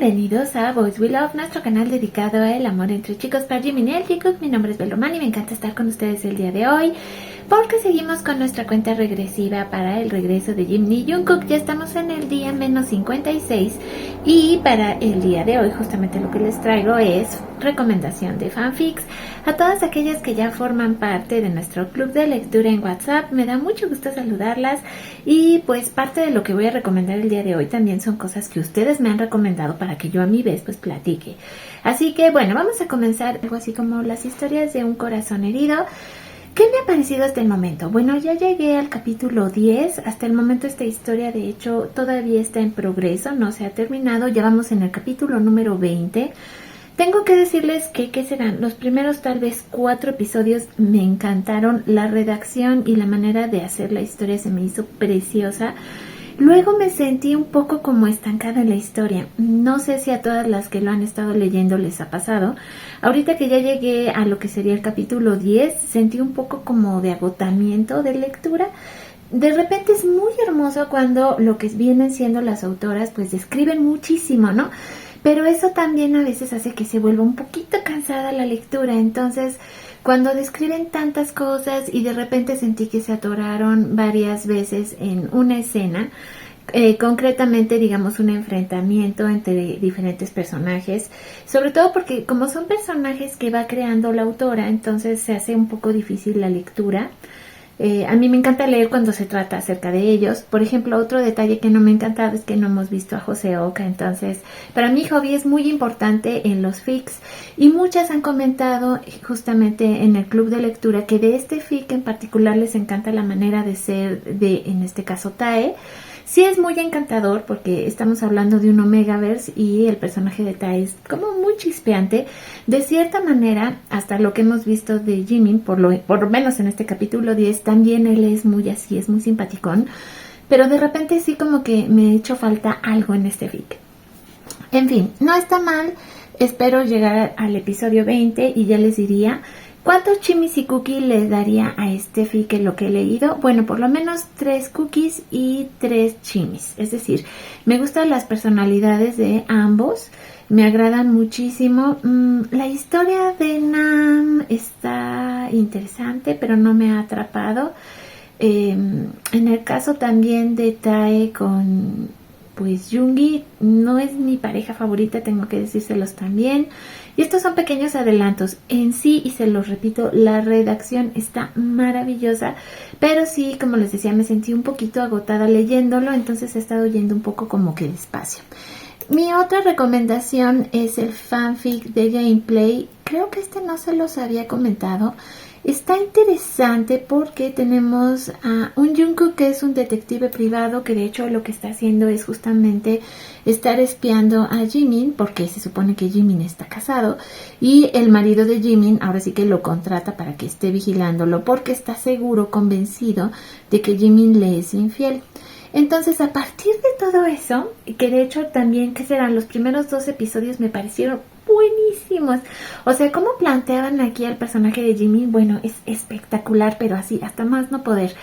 Bienvenidos a Boys We Love, nuestro canal dedicado al amor entre chicos para Jimin y el Jungkook. Mi nombre es Belomani y me encanta estar con ustedes el día de hoy porque seguimos con nuestra cuenta regresiva para el regreso de Jimin y Jungkook. Ya estamos en el día menos 56 y para el día de hoy justamente lo que les traigo es recomendación de fanfics. A todas aquellas que ya forman parte de nuestro club de lectura en WhatsApp, me da mucho gusto saludarlas y pues parte de lo que voy a recomendar el día de hoy también son cosas que ustedes me han recomendado para que yo a mi vez pues platique. Así que bueno, vamos a comenzar algo así como las historias de un corazón herido. ¿Qué me ha parecido hasta el momento? Bueno, ya llegué al capítulo 10. Hasta el momento esta historia de hecho todavía está en progreso, no se ha terminado. Ya vamos en el capítulo número 20. Tengo que decirles que, ¿qué serán? Los primeros tal vez 4 episodios me encantaron. La redacción y la manera de hacer la historia se me hizo preciosa. Luego me sentí un poco como estancada en la historia. No sé si a todas las que lo han estado leyendo les ha pasado. Ahorita que ya llegué a lo que sería el capítulo 10, sentí un poco como de agotamiento de lectura. De repente es muy hermoso cuando lo que vienen siendo las autoras pues describen muchísimo, ¿no? Pero eso también a veces hace que se vuelva un poquito cansada la lectura. Entonces, cuando describen tantas cosas y de repente sentí que se atoraron varias veces en una escena, concretamente digamos un enfrentamiento entre diferentes personajes, sobre todo porque como son personajes que va creando la autora, entonces se hace un poco difícil la lectura. A mí me encanta leer cuando se trata acerca de ellos. Por ejemplo, otro detalle que no me ha encantado es que no hemos visto a José Oka. Entonces, para mí Hobby es muy importante en los fics. Y muchas han comentado justamente en el club de lectura que de este fic en particular les encanta la manera de ser de, en este caso, Tae. Sí es muy encantador porque estamos hablando de un Omegaverse y el personaje de Tae es como muy chispeante. De cierta manera, hasta lo que hemos visto de Jimin, por lo menos en este capítulo 10, también él es muy así, es muy simpaticón. Pero de repente sí como que me echó falta algo en este fic. En fin, no está mal. Espero llegar al episodio 20 y ya les diría ¿cuántos chimis y cookies les daría a este fic en lo que he leído? Bueno, por lo menos 3 cookies y 3 chimis. Es decir, me gustan las personalidades de ambos. Me agradan muchísimo. La historia de Nam está interesante, pero no me ha atrapado. En el caso también de Tae con pues Yoongi, no es mi pareja favorita, tengo que decírselos también. Y estos son pequeños adelantos. En sí, y se los repito, la redacción está maravillosa, pero sí, como les decía, me sentí un poquito agotada leyéndolo, entonces he estado yendo un poco como que despacio. Mi otra recomendación es el fanfic de Gameplay. Creo que este no se los había comentado. Está interesante porque tenemos a un Jungkook que es un detective privado que de hecho lo que está haciendo es justamente estar espiando a Jimin porque se supone que Jimin está casado y el marido de Jimin ahora sí que lo contrata para que esté vigilándolo porque está seguro, convencido de que Jimin le es infiel. Entonces, a partir de todo eso, que de hecho también, ¿qué serán? Los primeros 2 episodios me parecieron buenísimos. O sea, cómo planteaban aquí al personaje de Jimmy, bueno, es espectacular, pero así, hasta más no poder.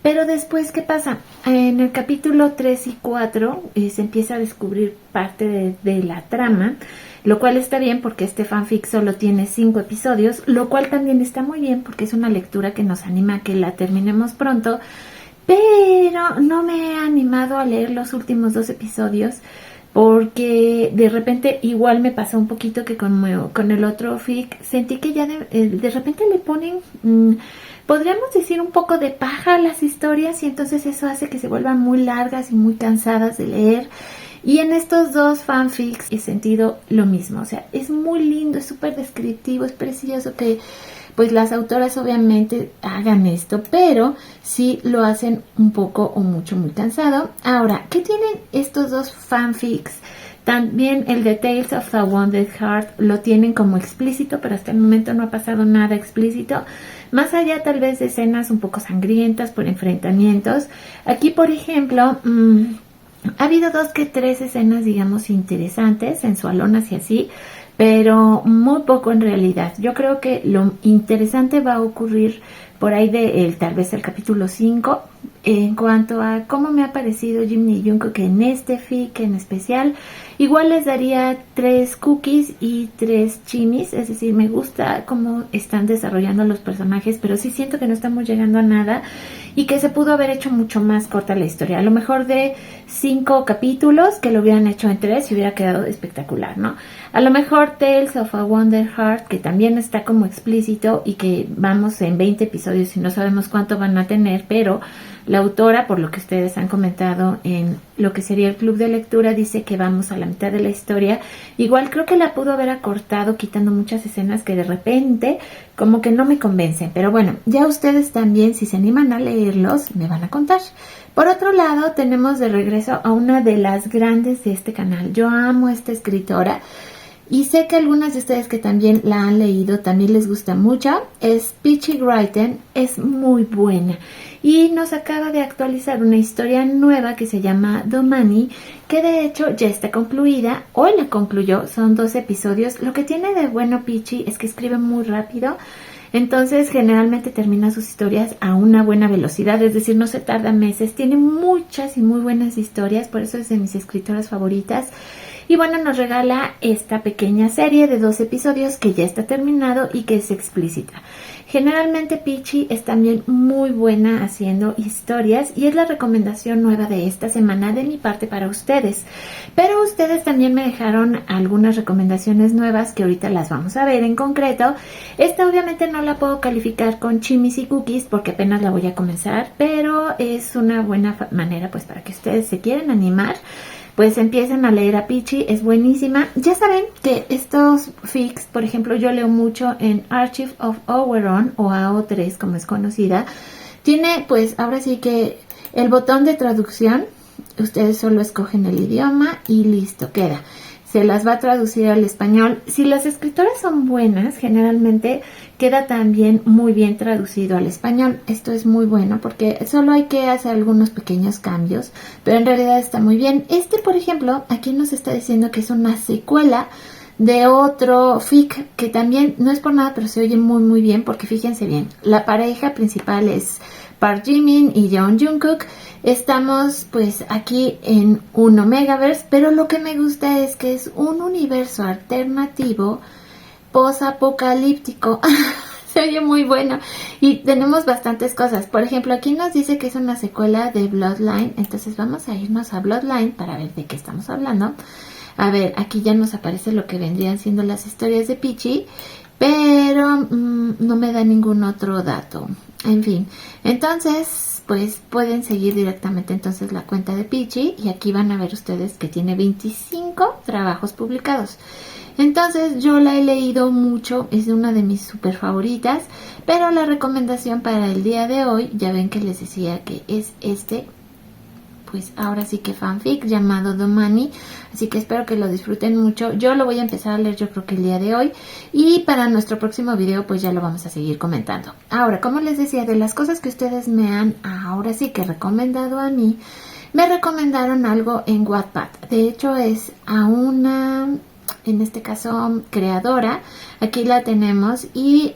Pero después, ¿qué pasa? En el capítulo 3 y 4 se empieza a descubrir parte de la trama, lo cual está bien porque este fanfic solo tiene 5 episodios, lo cual también está muy bien porque es una lectura que nos anima a que la terminemos pronto. Pero no me he animado a leer los últimos 2 episodios porque de repente igual me pasó un poquito que con el otro fic. Sentí que ya de repente le ponen, podríamos decir, un poco de paja a las historias y entonces eso hace que se vuelvan muy largas y muy cansadas de leer. Y en estos 2 fanfics he sentido lo mismo. O sea, es muy lindo, es súper descriptivo, es precioso que pues las autoras obviamente hagan esto, pero sí lo hacen un poco o mucho muy cansado. Ahora, ¿qué tienen estos 2 fanfics? También el de Tales of the Wounded Heart lo tienen como explícito, pero hasta el momento no ha pasado nada explícito. Más allá tal vez de escenas un poco sangrientas por enfrentamientos. Aquí, por ejemplo, ha habido 2 que 3 escenas, digamos, interesantes, sensualonas y así, pero muy poco en realidad. Yo creo que lo interesante va a ocurrir por ahí de tal vez el capítulo 5 en cuanto a cómo me ha parecido Jimny y Jungkook en este fic en especial. Igual les daría 3 cookies y 3 chimis, es decir, me gusta cómo están desarrollando los personajes, pero sí siento que no estamos llegando a nada y que se pudo haber hecho mucho más corta la historia. A lo mejor de 5 capítulos, que lo hubieran hecho en 3 y hubiera quedado espectacular, ¿no? A lo mejor Tales of a Wonder Heart, que también está como explícito y que vamos en 20 episodios y no sabemos cuánto van a tener, pero la autora, por lo que ustedes han comentado en lo que sería el club de lectura, dice que vamos a la mitad de la historia. Igual creo que la pudo haber acortado quitando muchas escenas que de repente como que no me convencen. Pero bueno, ya ustedes también, si se animan a leerlos, me van a contar. Por otro lado, tenemos de regreso a una de las grandes de este canal. Yo amo a esta escritora. Y sé que algunas de ustedes que también la han leído también les gusta mucho. Es Peachy Gryton, es muy buena. Y nos acaba de actualizar una historia nueva que se llama Domani, que de hecho ya está concluida. Hoy la concluyó, son 2 episodios. Lo que tiene de bueno Peachy es que escribe muy rápido. Entonces generalmente termina sus historias a una buena velocidad, es decir, no se tarda meses. Tiene muchas y muy buenas historias, por eso es de mis escritoras favoritas. Y bueno, nos regala esta pequeña serie de 2 episodios que ya está terminado y que es explícita. Generalmente Peachy es también muy buena haciendo historias y es la recomendación nueva de esta semana de mi parte para ustedes. Pero ustedes también me dejaron algunas recomendaciones nuevas que ahorita las vamos a ver en concreto. Esta obviamente no la puedo calificar con chimis y cookies porque apenas la voy a comenzar, pero es una buena manera pues para que ustedes se quieran animar. Pues empiecen a leer a Peachy, es buenísima. Ya saben que estos fics, por ejemplo, yo leo mucho en Archive of Oberon o AO3 como es conocida. Tiene pues ahora sí que el botón de traducción, ustedes solo escogen el idioma y listo, queda. Se las va a traducir al español. Si las escritoras son buenas, generalmente queda también muy bien traducido al español. Esto es muy bueno porque solo hay que hacer algunos pequeños cambios, pero en realidad está muy bien. Por ejemplo, aquí nos está diciendo que es una secuela de otro fic que también no es por nada, pero se oye muy muy bien porque fíjense bien, la pareja principal es Park Jimin y Jeon Jungkook. Estamos pues aquí en un Omegaverse, pero lo que me gusta es que es un universo alternativo posapocalíptico. Se oye muy bueno y tenemos bastantes cosas. Por ejemplo, aquí nos dice que es una secuela de Bloodline, entonces vamos a irnos a Bloodline para ver de qué estamos hablando. A ver, aquí ya nos aparece lo que vendrían siendo las historias de Peachy, pero no me da ningún otro dato. En fin, entonces pues pueden seguir directamente entonces la cuenta de Peachy y aquí van a ver ustedes que tiene 25 trabajos publicados. Entonces yo la he leído mucho, es una de mis super favoritas, pero la recomendación para el día de hoy, ya ven que les decía que es pues ahora sí que fanfic llamado Domani, así que espero que lo disfruten mucho. Yo lo voy a empezar a leer yo creo que el día de hoy y para nuestro próximo video pues ya lo vamos a seguir comentando. Ahora, como les decía, de las cosas que ustedes me han ahora sí que recomendado a mí, me recomendaron algo en Wattpad. De hecho es a una, en este caso creadora, aquí la tenemos y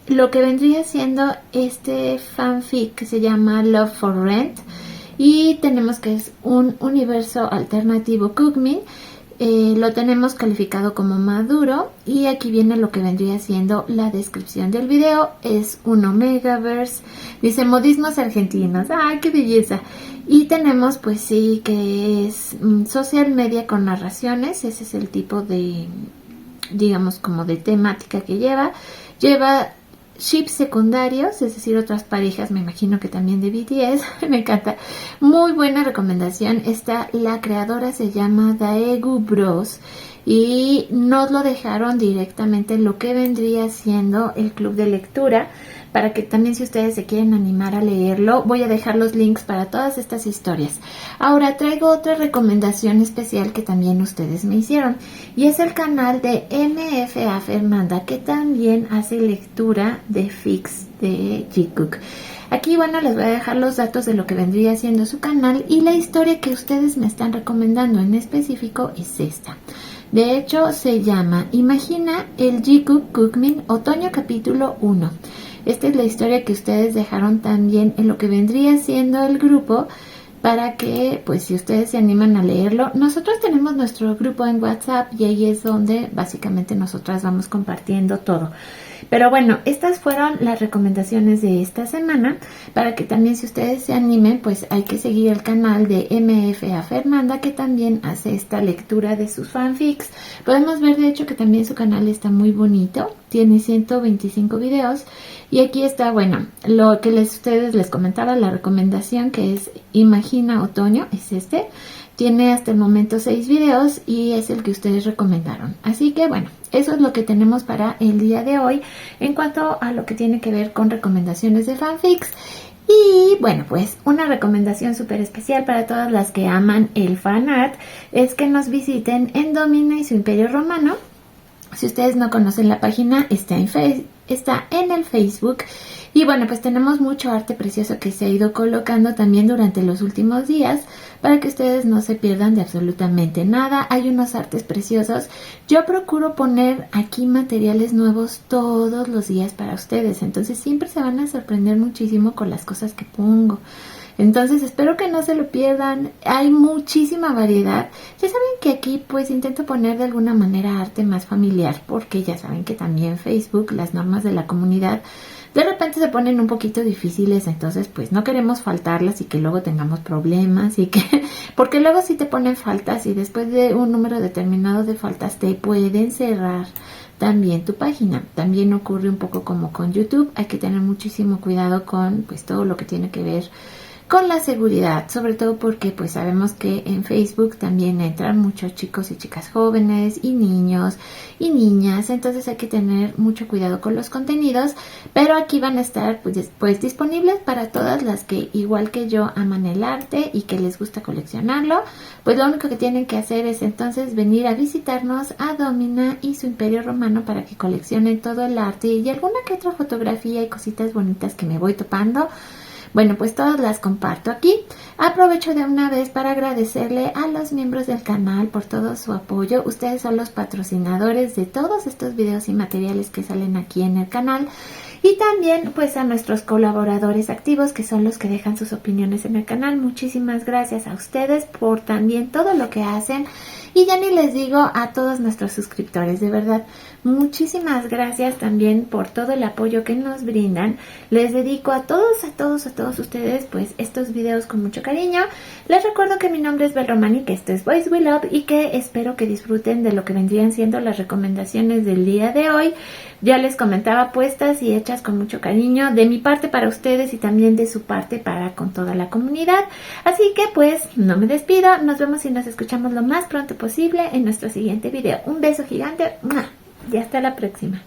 lo que vendría siendo este fanfic que se llama Love for Rent. Y tenemos que es un universo alternativo Cookmin. Lo tenemos calificado como maduro. Y aquí viene lo que vendría siendo la descripción del video. Es un Omegaverse. Dice modismos argentinos. ¡Ay, qué belleza! Y tenemos pues sí que es social media con narraciones. Ese es el tipo de, digamos, como de temática que lleva. Lleva ships secundarios, es decir, otras parejas, me imagino que también de BTS. Me encanta. Muy buena recomendación. La creadora se llama Daegu Bros. Y nos lo dejaron directamente en lo que vendría siendo el club de lectura. Para que también si ustedes se quieren animar a leerlo, voy a dejar los links para todas estas historias. Ahora traigo otra recomendación especial que también ustedes me hicieron. Y es el canal de MFA Fernanda, que también hace lectura de fics de Jungkook. Aquí, bueno, les voy a dejar los datos de lo que vendría siendo su canal. Y la historia que ustedes me están recomendando en específico es esta. De hecho, se llama Imagina el Jungkook Cookmin Otoño capítulo 1. Esta es la historia que ustedes dejaron también en lo que vendría siendo el grupo, para que, pues, si ustedes se animan a leerlo. Nosotros tenemos nuestro grupo en WhatsApp y ahí es donde básicamente nosotras vamos compartiendo todo. Pero bueno, estas fueron las recomendaciones de esta semana, para que también, si ustedes se animen, pues hay que seguir el canal de MFA Fernanda, que también hace esta lectura de sus fanfics. Podemos ver de hecho que también su canal está muy bonito, tiene 125 videos. Y aquí está, bueno, lo que ustedes les comentaba, la recomendación, que es Imagina Otoño, es este. Tiene hasta el momento 6 videos y es el que ustedes recomendaron. Así que bueno, eso es lo que tenemos para el día de hoy en cuanto a lo que tiene que ver con recomendaciones de fanfics. Y bueno, pues una recomendación súper especial para todas las que aman el fanart es que nos visiten en Domina y su Imperio Romano. Si ustedes no conocen la página, está en el Facebook. Y bueno, pues tenemos mucho arte precioso que se ha ido colocando también durante los últimos días, para que ustedes no se pierdan de absolutamente nada. Hay unos artes preciosos. Yo procuro poner aquí materiales nuevos todos los días para ustedes, entonces siempre se van a sorprender muchísimo con las cosas que pongo. Entonces espero que no se lo pierdan, hay muchísima variedad. Ya saben que aquí pues intento poner de alguna manera arte más familiar, porque ya saben que también Facebook, las normas de la comunidad de repente se ponen un poquito difíciles, entonces pues no queremos faltarlas y que luego tengamos problemas, y que porque luego si te ponen faltas y después de un número determinado de faltas te pueden cerrar también tu página. También ocurre un poco como con YouTube, hay que tener muchísimo cuidado con pues todo lo que tiene que ver con la seguridad, sobre todo porque pues sabemos que en Facebook también entran muchos chicos y chicas jóvenes y niños y niñas, entonces hay que tener mucho cuidado con los contenidos, pero aquí van a estar pues disponibles para todas las que, igual que yo, aman el arte y que les gusta coleccionarlo. Pues lo único que tienen que hacer es entonces venir a visitarnos a Domina y su Imperio Romano para que coleccionen todo el arte y alguna que otra fotografía y cositas bonitas que me voy topando. Bueno, pues todas las comparto aquí. Aprovecho de una vez para agradecerle a los miembros del canal por todo su apoyo. Ustedes son los patrocinadores de todos estos videos y materiales que salen aquí en el canal. Y también pues a nuestros colaboradores activos, que son los que dejan sus opiniones en el canal. Muchísimas gracias a ustedes por también todo lo que hacen. Y ya ni les digo a todos nuestros suscriptores, de verdad, muchísimas gracias también por todo el apoyo que nos brindan. Les dedico a todos ustedes pues estos videos con mucho cariño. Les recuerdo que mi nombre es Bel Romani, que esto es Boys We Love y que espero que disfruten de lo que vendrían siendo las recomendaciones del día de hoy. Ya les comentaba, puestas y hechas con mucho cariño de mi parte para ustedes y también de su parte para con toda la comunidad. Así que pues no me despido, nos vemos y nos escuchamos lo más pronto posible en nuestro siguiente video. Un beso gigante y hasta la próxima.